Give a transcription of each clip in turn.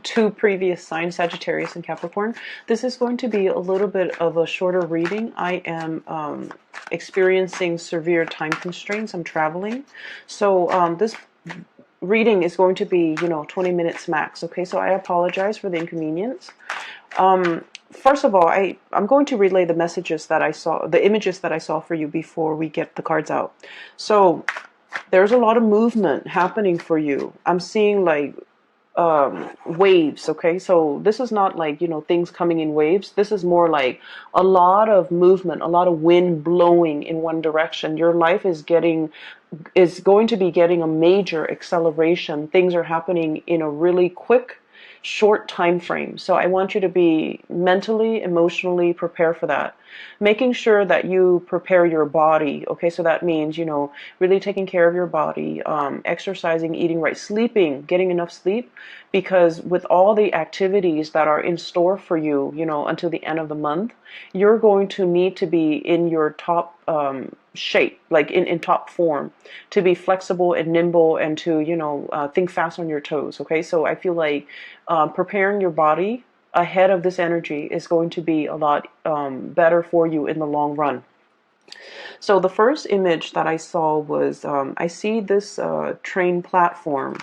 two previous signs, Sagittarius and Capricorn. This is going to be a little bit of a shorter reading. I am experiencing severe time constraints. I'm traveling. So this reading is going to be, 20 minutes max. Okay, so I apologize for the inconvenience. First of all, I'm going to relay the messages that I saw, the images that I saw for you before we get the cards out. So there's a lot of movement happening for you. I'm seeing like waves. Okay, so this is not like things coming in waves. This is more like a lot of movement, a lot of wind blowing in one direction. Your life is going to be getting a major acceleration. Things are happening in a really quick, short time frame. So I want you to be mentally, emotionally prepared for that. Making sure that you prepare your body. Okay, so that means, really taking care of your body, exercising, eating right, sleeping, getting enough sleep, because with all the activities that are in store for you, until the end of the month, you're going to need to be in your top shape, like in top form, to be flexible and nimble and to, think fast on your toes. Okay, so I feel like preparing your body ahead of this energy is going to be a lot better for you in the long run. So the first image that I saw was, I see this train platform.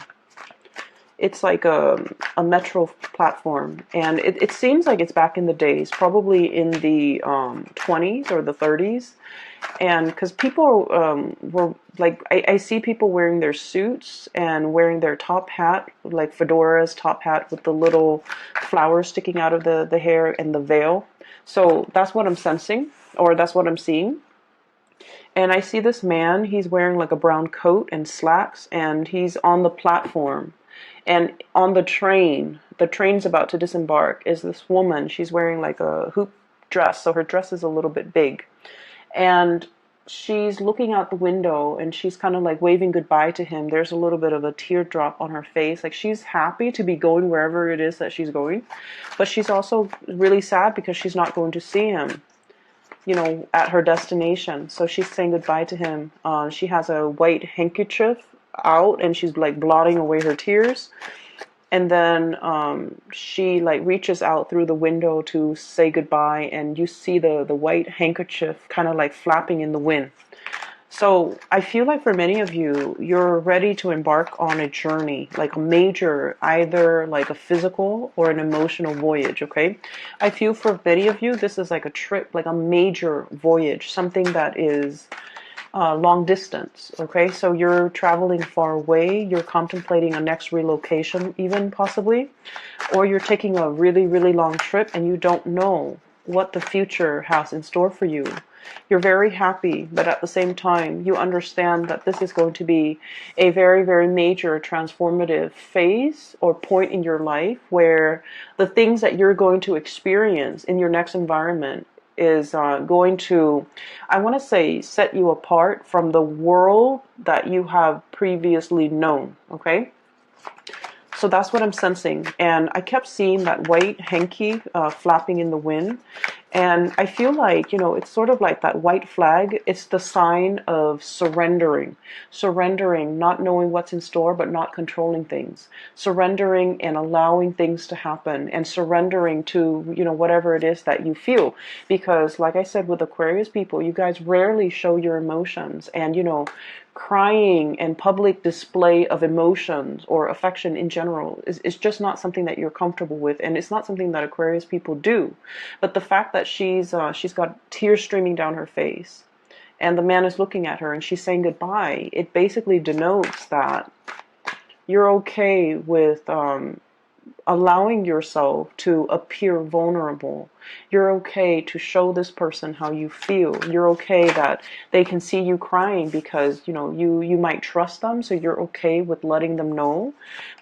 It's like a metro platform, and it seems like it's back in the days, probably in the 20s or the 30s. And because people were like, I see people wearing their suits and wearing their top hat, like fedoras, top hat with the little flowers sticking out of the hair and the veil. So that's what I'm sensing, or that's what I'm seeing. And I see this man, he's wearing like a brown coat and slacks, and he's on the platform. And on the train's about to disembark, is this woman. She's wearing like a hoop dress, so her dress is a little bit big. And she's looking out the window and she's kind of like waving goodbye to him. There's a little bit of a teardrop on her face. Like she's happy to be going wherever it is that she's going. But she's also really sad because she's not going to see him, at her destination. So she's saying goodbye to him. She has a white handkerchief out and she's like blotting away her tears. And then she like reaches out through the window to say goodbye, and you see the white handkerchief kind of like flapping in the wind. So I feel like for many of you, you're ready to embark on a journey, like a major, either like a physical or an emotional voyage, okay? I feel for many of you, this is like a trip, like a major voyage, something that is long distance. Okay, so you're traveling far away, you're contemplating a next relocation even possibly, or you're taking a really, really long trip and you don't know what the future has in store for you. You're very happy, but at the same time, you understand that this is going to be a very, very major transformative phase or point in your life where the things that you're going to experience in your next environment is going to, I want to say, set you apart from the world that you have previously known, okay? So that's what I'm sensing. And I kept seeing that white hanky flapping in the wind. And I feel like, it's sort of like that white flag. It's the sign of surrendering. Surrendering, not knowing what's in store, but not controlling things. Surrendering and allowing things to happen. And surrendering to, whatever it is that you feel. Because, like I said, with Aquarius people, you guys rarely show your emotions. And, crying and public display of emotions or affection in general is just not something that you're comfortable with, and it's not something that Aquarius people do. But the fact that she's got tears streaming down her face and the man is looking at her and she's saying goodbye, it basically denotes that you're okay with allowing yourself to appear vulnerable. You're okay to show this person how you feel. You're okay that they can see you crying because, you might trust them, so you're okay with letting them know.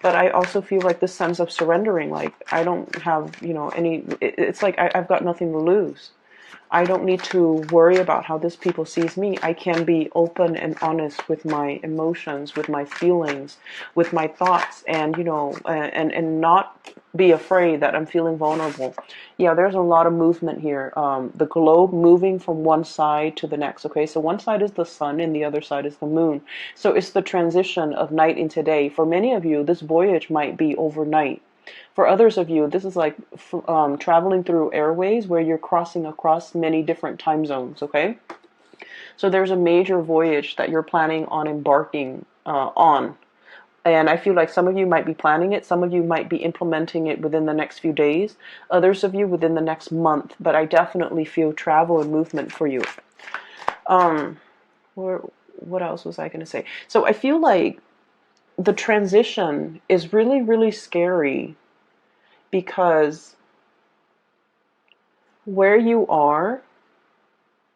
But I also feel like this sense of surrendering, like I don't have, it's like I've got nothing to lose. I don't need to worry about how this people sees me. I can be open and honest with my emotions, with my feelings, with my thoughts, and and not be afraid that I'm feeling vulnerable. Yeah, there's a lot of movement here. The globe moving from one side to the next. Okay, so one side is the sun and the other side is the moon. So it's the transition of night into day. For many of you, this voyage might be overnight. For others of you, this is like traveling through airways where you're crossing across many different time zones, okay? So there's a major voyage that you're planning on embarking on. And I feel like some of you might be planning it, some of you might be implementing it within the next few days, others of you within the next month, but I definitely feel travel and movement for you. What else was I going to say? So I feel like the transition is really, really scary because where you are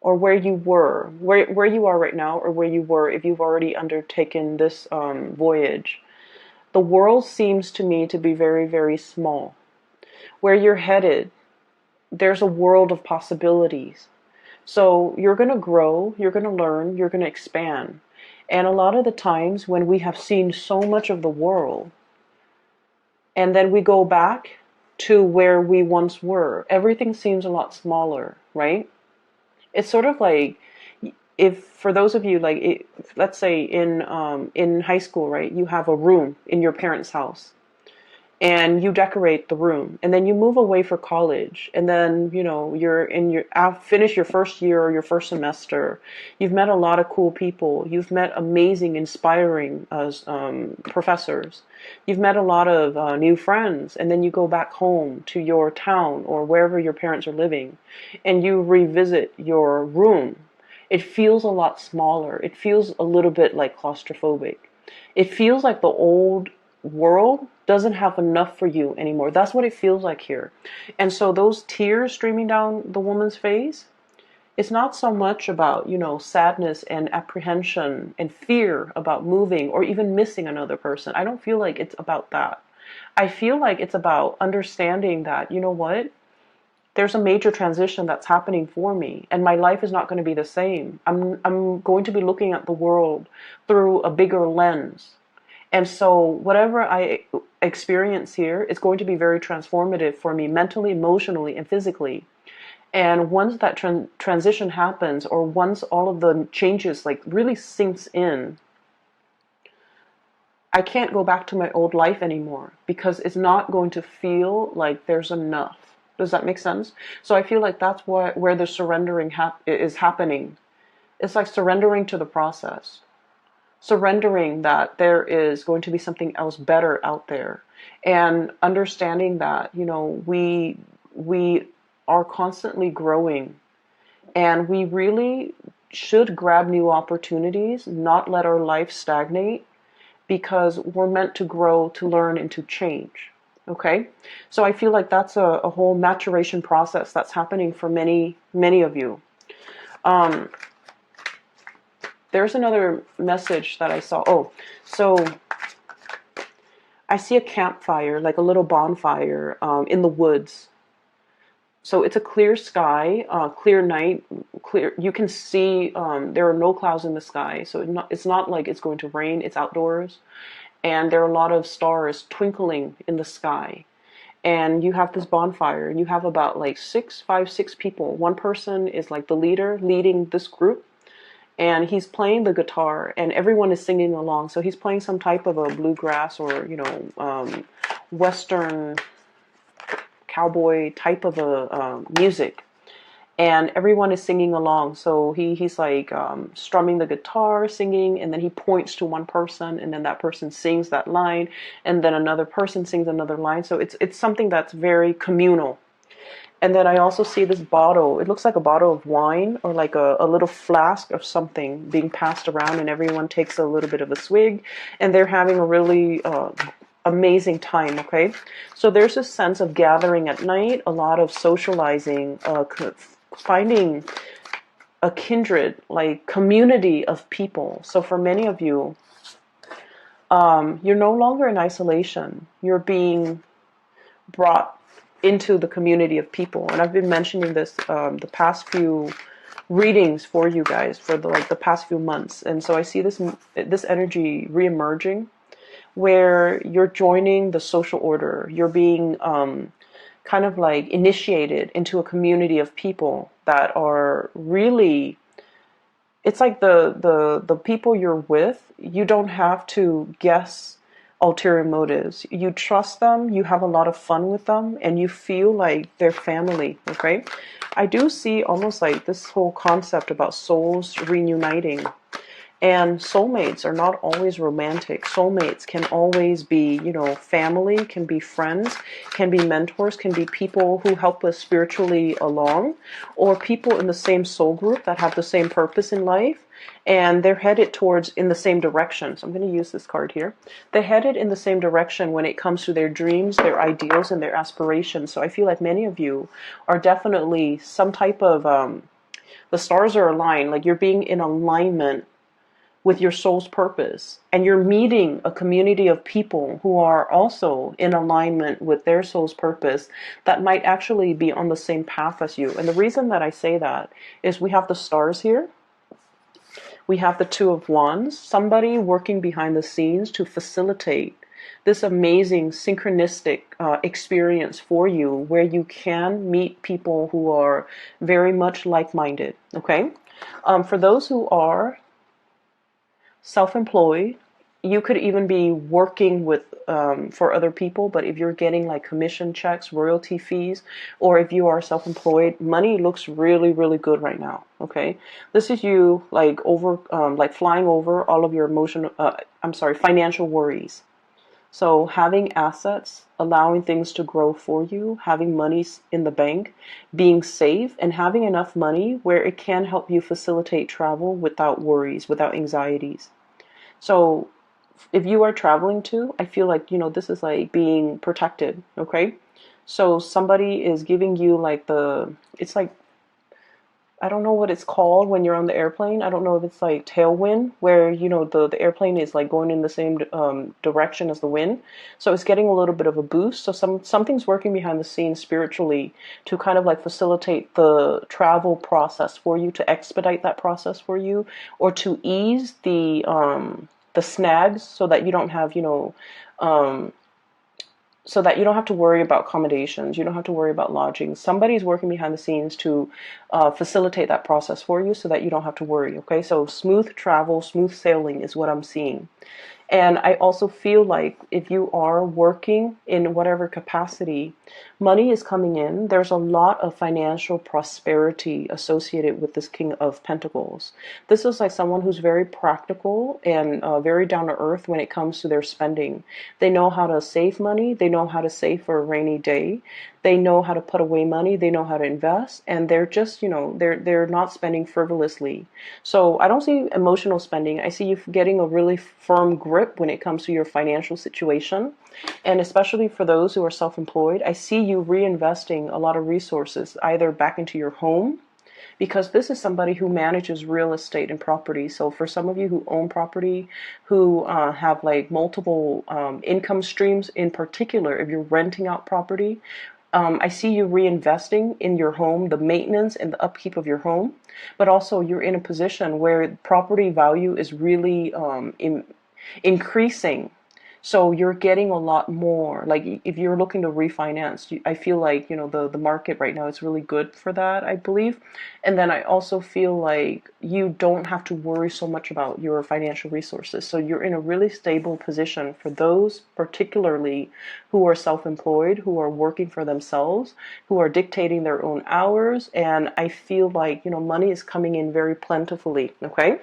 or where you were, where you are right now or where you were if you've already undertaken this voyage, the world seems to me to be very, very small. Where you're headed, there's a world of possibilities. So you're going to grow, you're going to learn, you're going to expand. And a lot of the times when we have seen so much of the world, and then we go back to where we once were, everything seems a lot smaller, right? It's sort of like, if for those of you like, let's say in high school, right, you have a room in your parents' house, and you decorate the room, and then you move away for college, and then you're in your finish your first year or your first semester. You've met a lot of cool people. You've met amazing, inspiring professors. You've met a lot of new friends, and then you go back home to your town or wherever your parents are living, and you revisit your room. It feels a lot smaller. It feels a little bit like claustrophobic. It feels like the old world doesn't have enough for you anymore. That's what it feels like here. And so those tears streaming down the woman's face, it's not so much about, sadness and apprehension and fear about moving or even missing another person. I don't feel like it's about that. I feel like it's about understanding that, you know what? There's a major transition that's happening for me, and my life is not going to be the same. I'm going to be looking at the world through a bigger lens. And so whatever I experience here is going to be very transformative for me mentally, emotionally, and physically. And once that transition happens, or once all of the changes like really sinks in, I can't go back to my old life anymore because it's not going to feel like there's enough. Does that make sense? So I feel like that's where the surrendering is happening. It's like surrendering to the process. Surrendering that there is going to be something else better out there, and understanding that we are constantly growing, and we really should grab new opportunities, not let our life stagnate, because we're meant to grow, to learn, and to change. Okay, so I feel like that's a whole maturation process that's happening for many of you. There's another message that I saw. Oh, so I see a campfire, like a little bonfire in the woods. So it's a clear sky, clear night, clear. You can see there are no clouds in the sky. So it's not like it's going to rain. It's outdoors. And there are a lot of stars twinkling in the sky. And you have this bonfire, and you have about like 6 people. One person is like the leader, leading this group. And he's playing the guitar, and everyone is singing along. So he's playing some type of a bluegrass or, Western cowboy type of a music. And everyone is singing along. So he's like strumming the guitar, singing, and then he points to one person, and then that person sings that line, and then another person sings another line. So it's something that's very communal. And then I also see this bottle. It looks like a bottle of wine, or like a little flask of something being passed around, and everyone takes a little bit of a swig, and they're having a really amazing time, okay? So there's a sense of gathering at night, a lot of socializing, finding a kindred, like community of people. So for many of you, you're no longer in isolation. You're being brought into the community of people, and I've been mentioning this the past few readings for you guys for the past few months. And so I see this energy reemerging, where you're joining the social order. You're being kind of like initiated into a community of people that are really. It's like the people you're with. You don't have to guess ulterior motives. You trust them, you have a lot of fun with them, and you feel like they're family, okay? I do see almost like this whole concept about souls reuniting. And soulmates are not always romantic. Soulmates can always be, you know, family, can be friends, can be mentors, can be people who help us spiritually along, or people in the same soul group that have the same purpose in life, and they're headed towards in the same direction. So I'm going to use this card here. They're headed in the same direction when it comes to their dreams, their ideals, and their aspirations. So I feel like many of you are definitely some type of, the stars are aligned, like you're being in alignment with your soul's purpose, and you're meeting a community of people who are also in alignment with their soul's purpose that might actually be on the same path as you. And the reason that I say that is we have the stars here, we have the Two of Wands, somebody working behind the scenes to facilitate this amazing synchronistic experience for you, where you can meet people who are very much like-minded, okay? For those who are self-employed, you could even be working with for other people, but if you're getting like commission checks, royalty fees, or if you are self-employed, money looks really, really good right now, okay? This is you like like flying over all of your financial worries. So having assets, allowing things to grow for you, having money in the bank, being safe, and having enough money where it can help you facilitate travel without worries, without anxieties. So if you are traveling too, I feel like, you know, this is like being protected, okay? So somebody is giving you like it's like, I don't know what it's called when you're on the airplane. I don't know if it's like tailwind, where, you know, the airplane is like going in the same direction as the wind. So it's getting a little bit of a boost. So something's working behind the scenes spiritually to kind of like facilitate the travel process for you, to expedite that process for you, or to ease the snags so that you don't have, you know, so that you don't have to worry about accommodations, you don't have to worry about lodging. Somebody's working behind the scenes to facilitate that process for you so that you don't have to worry, okay? So smooth travel, smooth sailing is what I'm seeing. And I also feel like if you are working in whatever capacity, money is coming in. There's a lot of financial prosperity associated with this King of Pentacles. This is like someone who's very practical and very down to earth when it comes to their spending. They know how to save money. They know how to save for a rainy day. They know how to put away money. They know how to invest, and they're just, you know, they're not spending frivolously. So I don't see emotional spending. I see you getting a really firm grip when it comes to your financial situation. And especially for those who are self-employed, I see you reinvesting a lot of resources either back into your home, because this is somebody who manages real estate and property. So for some of you who own property, who have like multiple income streams, in particular, if you're renting out property, I see you reinvesting in your home, the maintenance and the upkeep of your home, but also you're in a position where property value is really increasing. So you're getting a lot more. Like if you're looking to refinance, I feel like, you know, the market right now is really good for that, I believe. And then I also feel like you don't have to worry so much about your financial resources. So you're in a really stable position for those particularly who are self-employed, who are working for themselves, who are dictating their own hours. And I feel like, you know, money is coming in very plentifully, okay?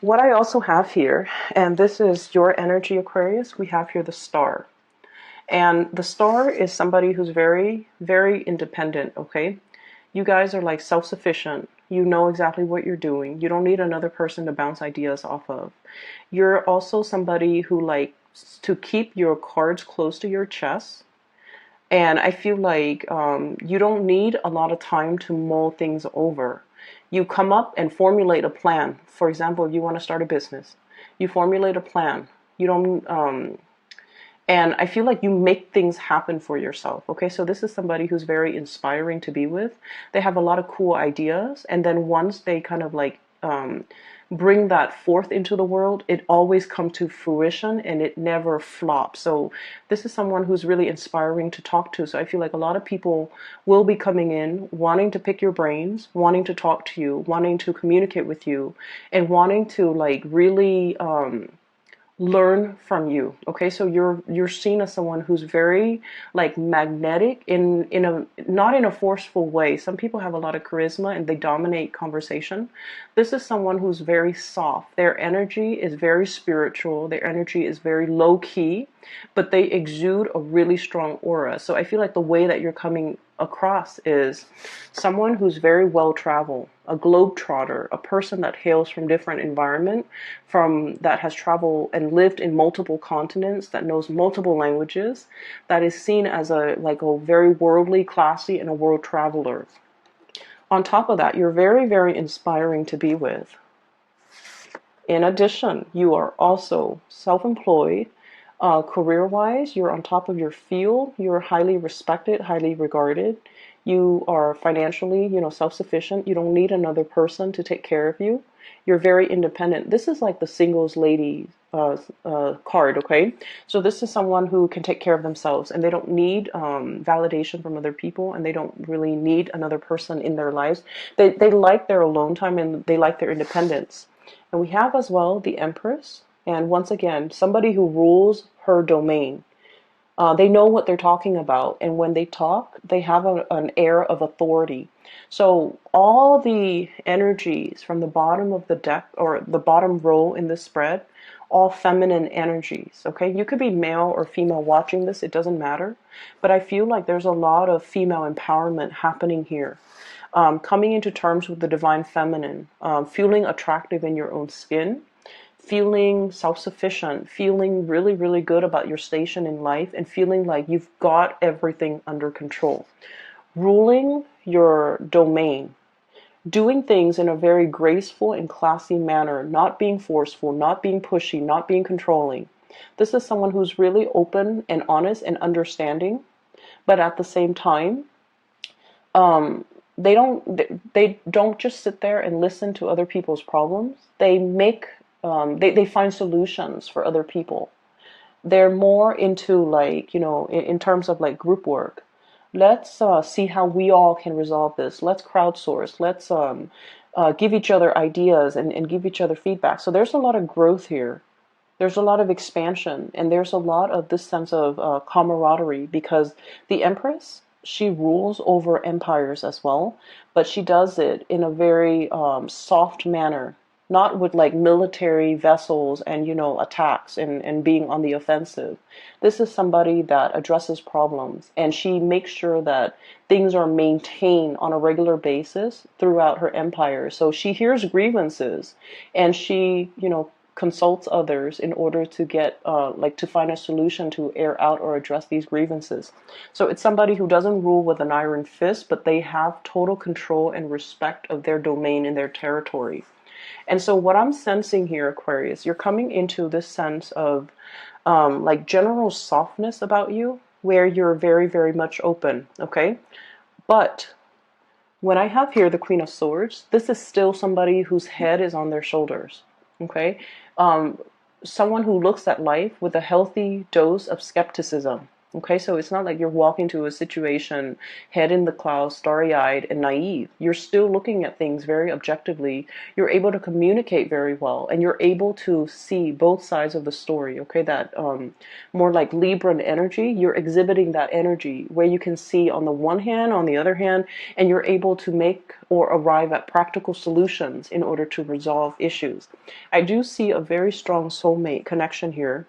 What I also have here, and this is your energy, Aquarius, we have here the star. And the star is somebody who's very, very independent, okay? You guys are like self-sufficient. You know exactly what you're doing. You don't need another person to bounce ideas off of. You're also somebody who likes to keep your cards close to your chest. And I feel like you don't need a lot of time to mull things over. You come up and formulate a plan. For example, if you want to start a business, you formulate a plan. You don't, and I feel like you make things happen for yourself. Okay, so this is somebody who's very inspiring to be with. They have a lot of cool ideas, and then once they kind of like bring that forth into the world, it always comes to fruition and it never flops. So this is someone who's really inspiring to talk to. So I feel like a lot of people will be coming in wanting to pick your brains, wanting to talk to you, wanting to communicate with you, and wanting to like really learn from you. Okay, so you're seen as someone who's very like magnetic in a not in a forceful way. Some people have a lot of charisma and they dominate conversation. This is someone who's very soft. Their energy is very spiritual. Their energy is very low key, but they exude a really strong aura. So I feel like the way that you're coming across is someone who's very well traveled, a globetrotter, a person that hails from different environment, from that has traveled and lived in multiple continents, that knows multiple languages, that is seen as a like a very worldly, classy, and a world traveler. On top of that, you're very, very inspiring to be with. In addition, you are also self-employed. Career-wise, you're on top of your field. You're highly respected, highly regarded. You are financially, self-sufficient. You don't need another person to take care of you. You're very independent. This is like the singles lady card, okay? So this is someone who can take care of themselves, and they don't need validation from other people, and they don't really need another person in their lives. They like their alone time, and they like their independence. And we have as well the Empress, and once again, somebody who rules her domain. They know what they're talking about, and when they talk, they have an air of authority. So all the energies from the bottom of the deck, or the bottom row in this spread, all feminine energies, okay? You could be male or female watching this, it doesn't matter. But I feel like there's a lot of female empowerment happening here. Coming into terms with the divine feminine, feeling attractive in your own skin, feeling self-sufficient, feeling really, really good about your station in life, and feeling like you've got everything under control. Ruling your domain, doing things in a very graceful and classy manner, not being forceful, not being pushy, not being controlling. This is someone who's really open and honest and understanding, but at the same time, they don't just sit there and listen to other people's problems. They find solutions for other people. They're more into like, in terms of like group work. Let's see how we all can resolve this. Let's crowdsource. Let's give each other ideas and give each other feedback. So there's a lot of growth here. There's a lot of expansion, and there's a lot of this sense of camaraderie, because the Empress, she rules over empires as well, but she does it in a very soft manner, not with like military vessels and attacks and being on the offensive. This is somebody that addresses problems, and she makes sure that things are maintained on a regular basis throughout her empire. So she hears grievances, and she consults others in order to get to find a solution to air out or address these grievances. So it's somebody who doesn't rule with an iron fist, but they have total control and respect of their domain and their territory. And so what I'm sensing here, Aquarius, you're coming into this sense of like general softness about you, where you're very, very much open, okay? But when I have here the Queen of Swords, this is still somebody whose head is on their shoulders, okay? Someone who looks at life with a healthy dose of skepticism. Okay, so it's not like you're walking to a situation head in the clouds, starry-eyed and naive. You're still looking at things very objectively. You're able to communicate very well, and you're able to see both sides of the story. Okay, that more like Libran energy, you're exhibiting that energy where you can see on the one hand, on the other hand, and you're able to make or arrive at practical solutions in order to resolve issues. I do see a very strong soulmate connection here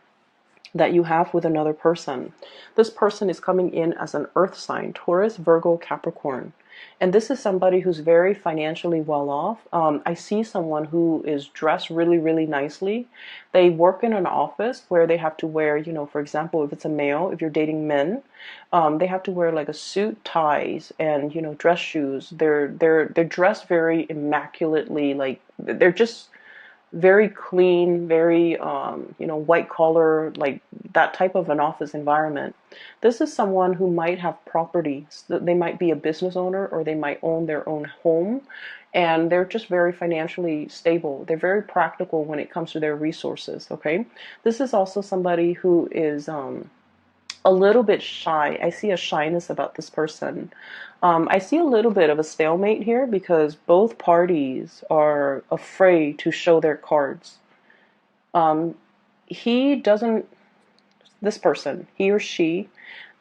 that you have with another person. This person is coming in as an earth sign, Taurus, Virgo, Capricorn. And this is somebody who's very financially well off. I see someone who is dressed really, really nicely. They work in an office where they have to wear, for example, if it's a male, if you're dating men, they have to wear like a suit, ties, and, dress shoes. They're dressed very immaculately, like they're just very clean, very, white collar, like that type of an office environment. This is someone who might have property. They might be a business owner, or they might own their own home, and they're just very financially stable. They're very practical when it comes to their resources, okay? This is also somebody who is a little bit shy. I see a shyness about this person. I see a little bit of a stalemate here because both parties are afraid to show their cards. he doesn't, this person, he or she,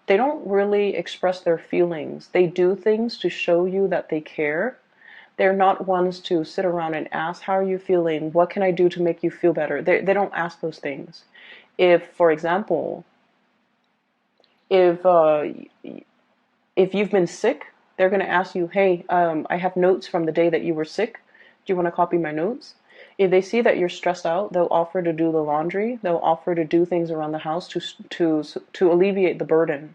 they don't really express their feelings. They do things to show you that they care. They're not ones to sit around and ask, how are you feeling? What can I do to make you feel better? They don't ask those things. If, for example, if uh, if you've been sick, they're going to ask you, hey, I have notes from the day that you were sick. Do you want to copy my notes? If they see that you're stressed out, they'll offer to do the laundry. They'll offer to do things around the house to alleviate the burden.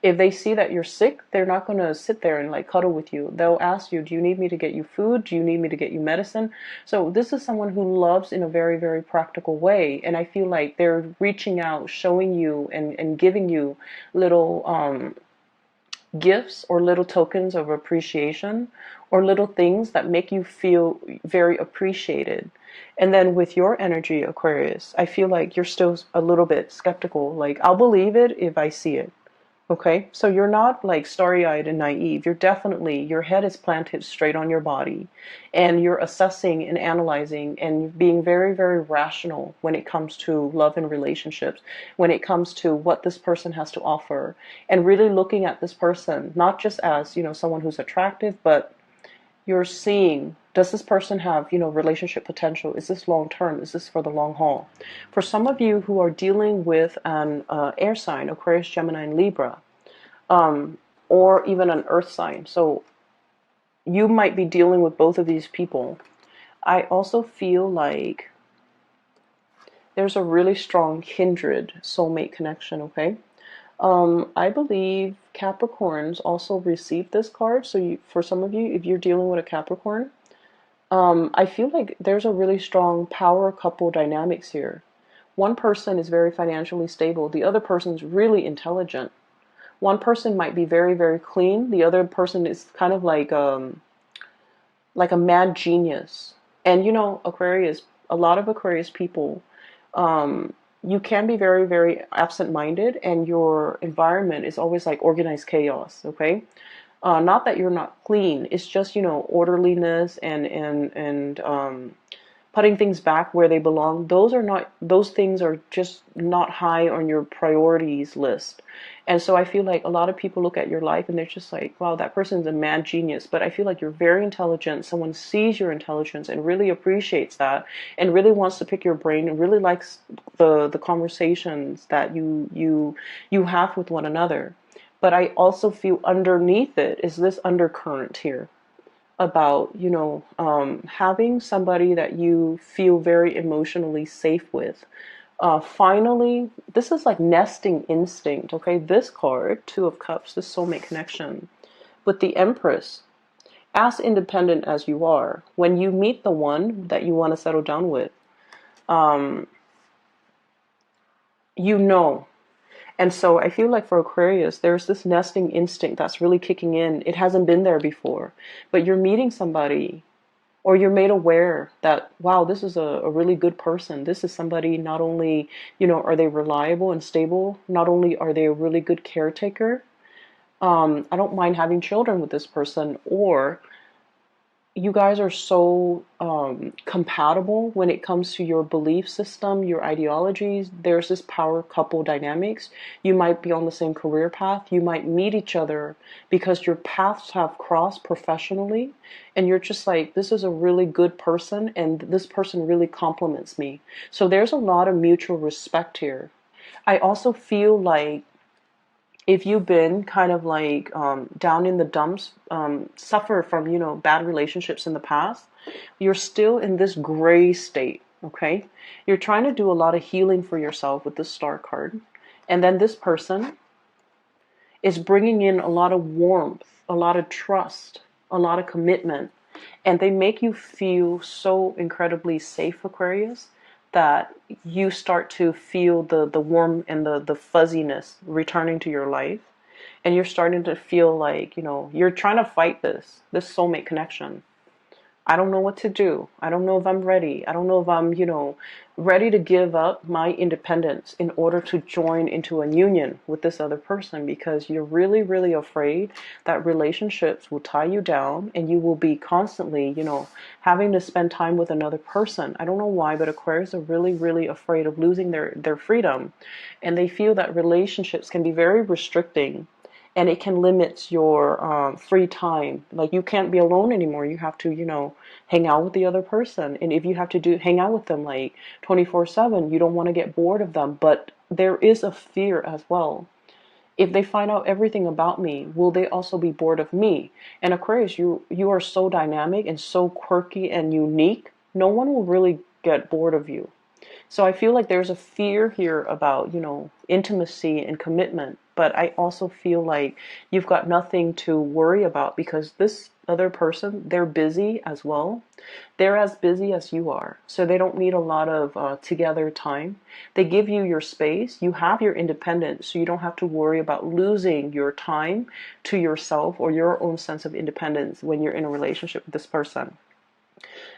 If they see that you're sick, they're not going to sit there and like cuddle with you. They'll ask you, do you need me to get you food? Do you need me to get you medicine? So this is someone who loves in a very, very practical way. And I feel like they're reaching out, showing you and giving you little gifts or little tokens of appreciation or little things that make you feel very appreciated. And then with your energy, Aquarius, I feel like you're still a little bit skeptical. Like, I'll believe it if I see it. Okay, so you're not like starry-eyed and naive. You're definitely, your head is planted straight on your body, and you're assessing and analyzing and being very, very rational when it comes to love and relationships, when it comes to what this person has to offer, and really looking at this person, not just as, someone who's attractive, but you're seeing, does this person have, relationship potential? Is this long term? Is this for the long haul? For some of you who are dealing with an air sign, Aquarius, Gemini, and Libra, or even an earth sign, so you might be dealing with both of these people. I also feel like there's a really strong kindred soulmate connection, okay? I believe Capricorns also receive this card. So for some of you, if you're dealing with a Capricorn, I feel like there's a really strong power couple dynamics here. One person is very financially stable. The other person's really intelligent. One person might be very, very clean. The other person is kind of like a mad genius. And Aquarius, a lot of Aquarius people, you can be very, very absent-minded, and your environment is always like organized chaos, okay? Not that you're not clean, it's just, orderliness and putting things back where they belong. Those things are just not high on your priorities list. And so I feel like a lot of people look at your life and they're just like, wow, that person's a mad genius. But I feel like you're very intelligent. Someone sees your intelligence and really appreciates that and really wants to pick your brain and really likes the conversations that you have with one another. But I also feel underneath it is this undercurrent here about, having somebody that you feel very emotionally safe with. Finally, this is like nesting instinct, okay? This card, Two of Cups, the soulmate connection. With the Empress, as independent as you are, when you meet the one that you want to settle down with, you know. And so I feel like for Aquarius, there's this nesting instinct that's really kicking in. It hasn't been there before, but you're meeting somebody, or you're made aware that, wow, this is a really good person. This is somebody, not only, are they reliable and stable, not only are they a really good caretaker, I don't mind having children with this person, or you guys are so compatible when it comes to your belief system, your ideologies. There's this power couple dynamics. You might be on the same career path. You might meet each other because your paths have crossed professionally, and you're just like, this is a really good person, and this person really compliments me. So there's a lot of mutual respect here. I also feel like if you've been kind of like down in the dumps, suffer from, bad relationships in the past, you're still in this gray state, okay? You're trying to do a lot of healing for yourself with the Star card. And then this person is bringing in a lot of warmth, a lot of trust, a lot of commitment. And they make you feel so incredibly safe, Aquarius, that you start to feel the warmth and the fuzziness returning to your life. And you're starting to feel like, you're trying to fight this soulmate connection. I don't know what to do. I don't know if I'm ready. I don't know if I'm, ready to give up my independence in order to join into a union with this other person, because you're really, really afraid that relationships will tie you down and you will be constantly, having to spend time with another person. I don't know why, but Aquarius are really, really afraid of losing their freedom. And they feel that relationships can be very restricting, and it can limit your free time. Like, you can't be alone anymore. You have to, hang out with the other person. And if you have to hang out with them like 24/7, you don't want to get bored of them. But there is a fear as well. If they find out everything about me, will they also be bored of me? And Aquarius, you are so dynamic and so quirky and unique. No one will really get bored of you. So I feel like there's a fear here about, intimacy and commitment. But I also feel like you've got nothing to worry about, because this other person, they're busy as well. They're as busy as you are. So they don't need a lot of together time. They give you your space. You have your independence. So you don't have to worry about losing your time to yourself or your own sense of independence when you're in a relationship with this person.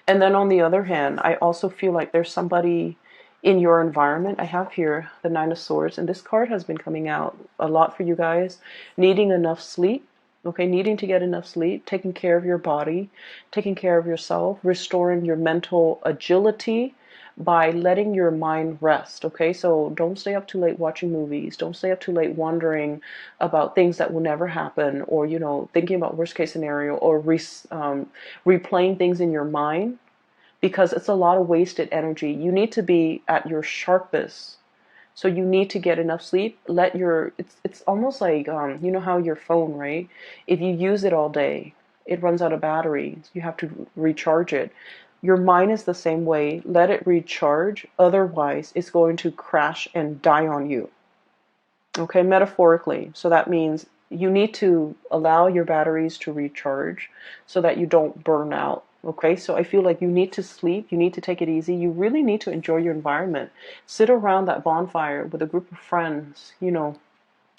And then on the other hand, I also feel like there's somebody in your environment. I have here the Nine of Swords, and this card has been coming out a lot for you guys. Needing enough sleep, okay? Needing to get enough sleep, taking care of your body, taking care of yourself, restoring your mental agility by letting your mind rest, okay? So don't stay up too late watching movies. Don't stay up too late wondering about things that will never happen, or, thinking about worst case scenario, or replaying things in your mind, because it's a lot of wasted energy. You need to be at your sharpest. So you need to get enough sleep. It's almost like, you know how your phone, right? If you use it all day, it runs out of battery. You have to recharge it. Your mind is the same way. Let it recharge. Otherwise, it's going to crash and die on you. Okay, metaphorically. So that means you need to allow your batteries to recharge so that you don't burn out. Okay, so I feel like you need to sleep, you need to take it easy, you really need to enjoy your environment. Sit around that bonfire with a group of friends,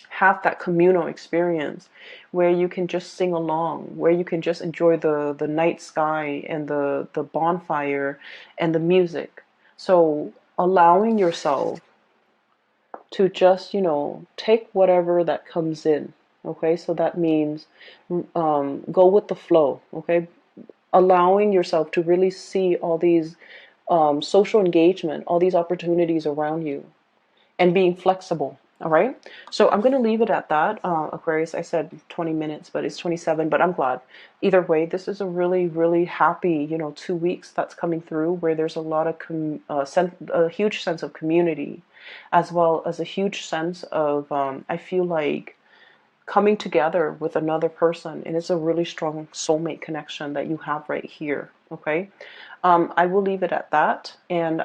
have that communal experience where you can just sing along, where you can just enjoy the night sky and the bonfire and the music. So allowing yourself to just, take whatever that comes in. Okay, so that means go with the flow. Okay, allowing yourself to really see all these social engagement, all these opportunities around you, and being flexible. All right, so I'm going to leave it at that. Aquarius, I said 20 minutes, but it's 27, but I'm glad. Either way, this is a really, really happy, 2 weeks that's coming through, where there's a lot of a huge sense of community, as well as a huge sense of, I feel like, coming together with another person, and it's a really strong soulmate connection that you have right here. Okay, I will leave it at that. And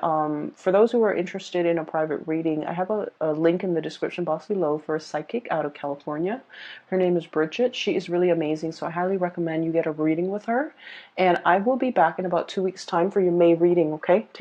for those who are interested in a private reading, I have a link in the description box below for a psychic out of California. Her name is Bridget. She is really amazing, so I highly recommend you get a reading with her. And I will be back in about 2 weeks time for your May reading. Okay, take